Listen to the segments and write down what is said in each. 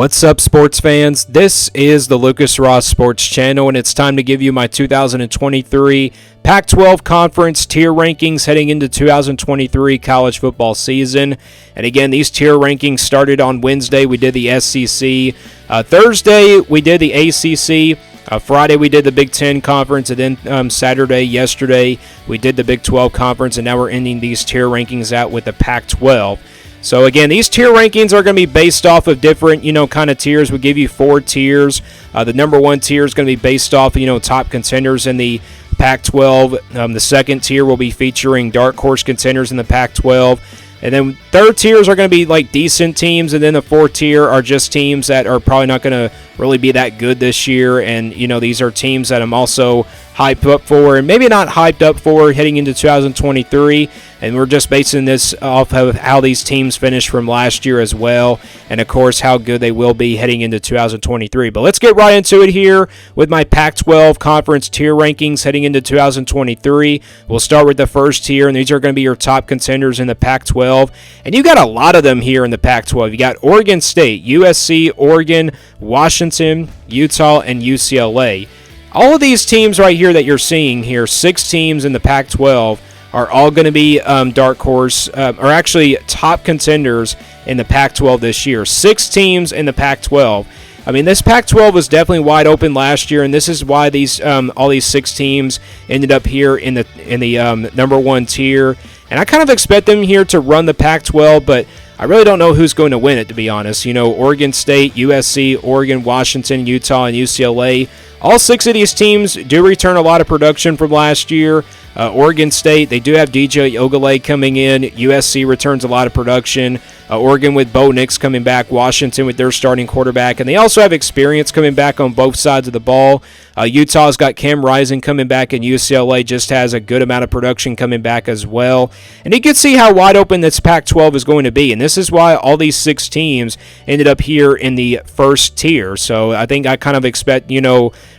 What's up, sports fans? This is the Lucas Ross Sports Channel, and it's time to give you my 2023 Pac-12 Conference tier rankings heading into 2023 college football season. And again, these tier rankings started on Wednesday. We did the SEC. Thursday, we did the ACC. Friday, we did the Big Ten Conference, and then yesterday, we did the Big 12 Conference, and now we're ending these tier rankings out with the Pac-12. So again, these tier rankings are going to be based off of different, kind of tiers. We give you 4 tiers. The number 1 tier is going to be based off, top contenders in the Pac-12. The second tier will be featuring dark horse contenders in the Pac-12. And then third tiers are going to be like decent teams, and then the fourth tier are just teams that are probably not going to really be that good this year. And, these are teams that I'm also hyped up for, and maybe not hyped up for heading into 2023. And we're just basing this off of how these teams finished from last year as well, and of course how good they will be heading into 2023. But let's get right into it here with my Pac-12 conference tier rankings heading into 2023. We'll start with the first tier, and these are going to be your top contenders in the Pac-12. And you got a lot of them here in the Pac-12. You got Oregon State, USC, Oregon, Washington, Utah, and UCLA. All of these teams right here that you're seeing here, 6 teams in the Pac-12, are all going to be dark horse, or actually top contenders in the Pac-12 this year. 6 teams in the Pac-12. I mean, this Pac-12 was definitely wide open last year, and this is why these all these 6 teams ended up here in the number 1 tier. And I kind of expect them here to run the Pac-12, but I really don't know who's going to win it, to be honest. Oregon State, USC, Oregon, Washington, Utah, and UCLA. All 6 of these teams do return a lot of production from last year. Oregon State, they do have DJ Ogilvy coming in. USC returns a lot of production. Oregon with Bo Nix coming back. Washington with their starting quarterback. And they also have experience coming back on both sides of the ball. Utah's got Cam Rising coming back, and UCLA just has a good amount of production coming back as well. And you can see how wide open this Pac-12 is going to be. And this is why all these 6 teams ended up here in the first tier. So I think I kind of expect,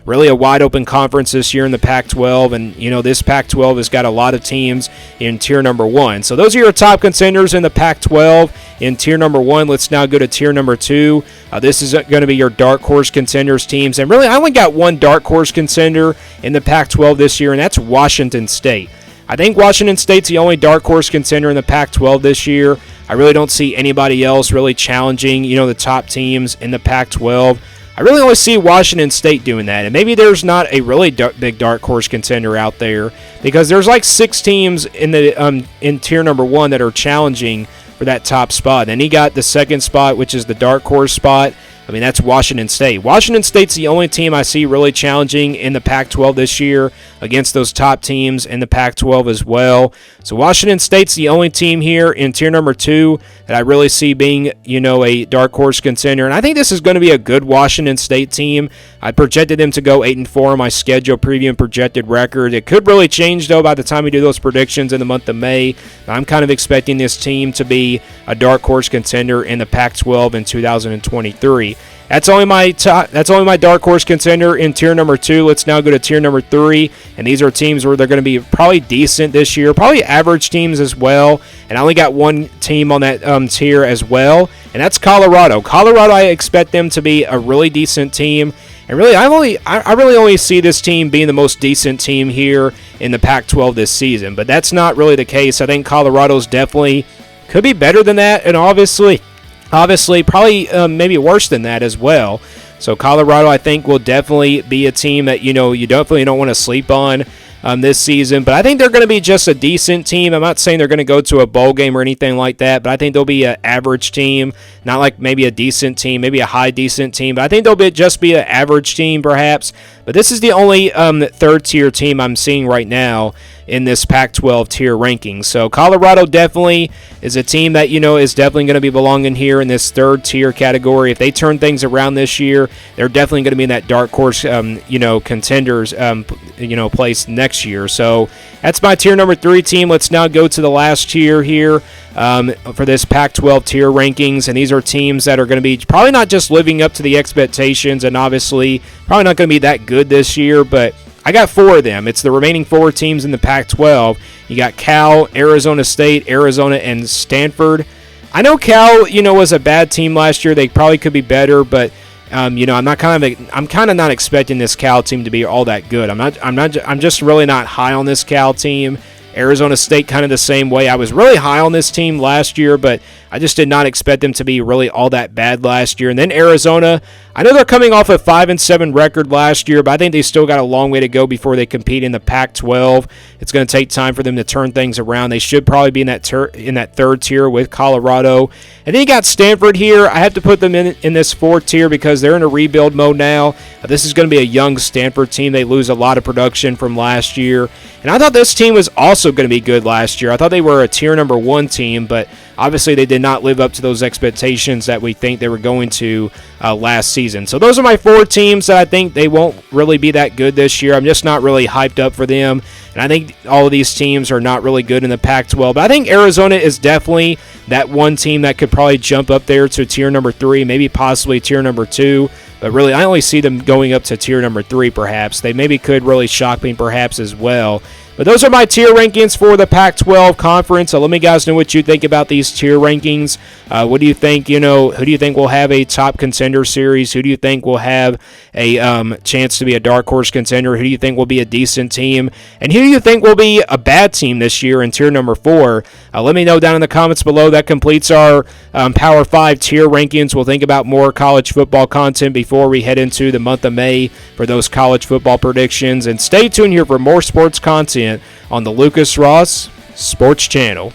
really a wide open conference this year in the Pac-12. And, this Pac-12 has got a lot of teams in tier number 1. So those are your top contenders in the Pac-12 in tier number 1. Let's now go to tier number 2. This is going to be your dark horse contenders teams. And really, I only got one dark horse contender in the Pac-12 this year, and that's Washington State. I think Washington State's the only dark horse contender in the Pac-12 this year. I really don't see anybody else really challenging, the top teams in the Pac-12. I really only see Washington State doing that, and maybe there's not a really big dark horse contender out there, because there's like 6 teams in the in tier number 1 that are challenging for that top spot. Then he got the second spot, which is the dark horse spot. I mean, that's Washington State. Washington State's the only team I see really challenging in the Pac-12 this year against those top teams in the Pac-12 as well. So Washington State's the only team here in tier number 2 that I really see being, a dark horse contender. And I think this is going to be a good Washington State team. I projected them to go 8-4 on my schedule preview and projected record. It could really change, though, by the time we do those predictions in the month of May. I'm kind of expecting this team to be a dark horse contender in the Pac-12 in 2023. That's only my dark horse contender in tier number 2. Let's now go to tier number 3, and these are teams where they're going to be probably decent this year, probably average teams as well. And I only got one team on that tier as well, and that's Colorado. Colorado, I expect them to be a really decent team. And really, I really only see this team being the most decent team here in the Pac-12 this season. But that's not really the case. I think Colorado's definitely could be better than that, and obviously, probably maybe worse than that as well. So Colorado, I think, will definitely be a team that, you definitely don't want to sleep on this season. But I think they're going to be just a decent team. I'm not saying they're going to go to a bowl game or anything like that, but I think they'll be an average team, not like maybe a decent team, maybe a high decent team. But I think they'll just be an average team perhaps. But this is the only third-tier team I'm seeing right now in this Pac-12 tier ranking. So Colorado definitely is a team that, is definitely going to be belonging here in this third-tier category. If they turn things around this year, they're definitely going to be in that dark horse, contenders, place next year. So that's my tier number 3 team. Let's now go to the last tier here for this Pac-12 tier rankings. And these are teams that are going to be probably not just living up to the expectations, and obviously probably not going to be that good this year, but I got 4 of them. It's the remaining 4 teams in the Pac-12. You got Cal, Arizona State, Arizona, and Stanford. I know Cal, was a bad team last year. They probably could be better, but I'm kind of not expecting this Cal team to be all that good. I'm just really not high on this Cal team. Arizona State kind of the same way. I was really high on this team last year, but I just did not expect them to be really all that bad last year. And then Arizona, I know they're coming off a 5-7 record last year, but I think they still got a long way to go before they compete in the Pac-12. It's going to take time for them to turn things around. They should probably be in that third tier with Colorado. And then you got Stanford here. I have to put them in this fourth tier because they're in a rebuild mode now. This is going to be a young Stanford team. They lose a lot of production from last year. And I thought this team was also going to be good last year. I thought they were a tier number 1 team, but obviously they did not live up to those expectations that we think they were going to last season. So those are my 4 teams that I think they won't really be that good this year. I'm just not really hyped up for them. And I think all of these teams are not really good in the Pac-12. But I think Arizona is definitely that one team that could probably jump up there to tier number 3, maybe possibly tier number 2. But really, I only see them going up to tier number 3 perhaps. They maybe could really shock me perhaps as well. But those are my tier rankings for the Pac-12 conference. So let me guys know what you think about these tier rankings. What do you think? Who do you think will have a top contender series? Who do you think will have a chance to be a dark horse contender? Who do you think will be a decent team? And who do you think will be a bad team this year in tier number 4? Let me know down in the comments below. That completes our Power 5 tier rankings. We'll think about more college football content before we head into the month of May for those college football predictions. And stay tuned here for more sports content on the Lucas Ross Sports Channel.